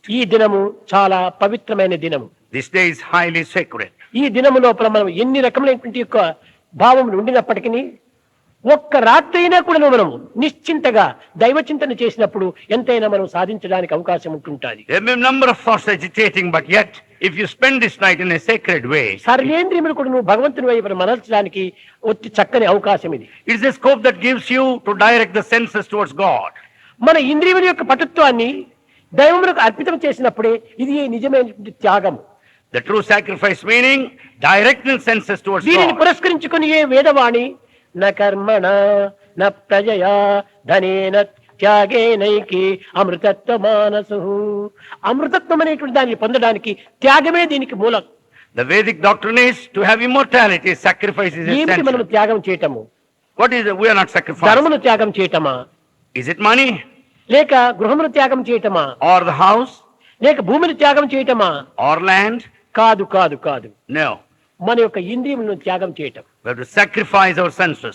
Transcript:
ఈ దినము చాలా పవిత్రమైన దినము. This day is highly sacred. ఈ దినము లోపల మనం ఎన్ని రకమైనటువంటి యొక్క భావములు ఉండినప్పటికీ ఒక్క రాత్రి అయినా కూడా మనము నిశ్చింతగా దైవ చింతన చేసినప్పుడు ఎంతైనా మనం సాధించడానికి అవకాశం ఉంటుంటుంది. There may be a number of thoughts agitating, but yet if you spend this night in a sacred way, సర్వేంద్రియములు కూడా నువ్వు భగవంతుని వైపు మరల్చడానికి ఒట్టి చక్కని అవకాశం ఇది. it is a scope that gives you to direct the senses towards God. మన ఇంద్రియముల యొక్క పటుత్వాన్ని దైవములకు అర్పితం చేసినప్పుడే ఇది నిజమైనటువంటి త్యాగం. The true sacrifice meaning directing senses towards దీనిని God. పురస్కరించుకుని ఏ వేదవాణి న కర్మణ న ప్రజయా ధనేన త్యాగేనైకి అమృతత్వ మానసు. అమృతత్వం అనేటువంటి దాన్ని పొందడానికి త్యాగమే దీనికి మూలం. The Vedic doctrine is to have immortality, sacrifice is ఏమిటి మనం essential. త్యాగం చేయటము? What is it? We are not sacrificing. ధర్మను త్యాగం చేయటమా, Is it money లేక గృహమును త్యాగం చేయటమా, or the house లేక భూమిని త్యాగం చేయటమా? or land? కాదు కాదు కాదు, No. మన యొక్క ఇంద్రియములను త్యాగం చేయటం. We have to sacrifice our senses.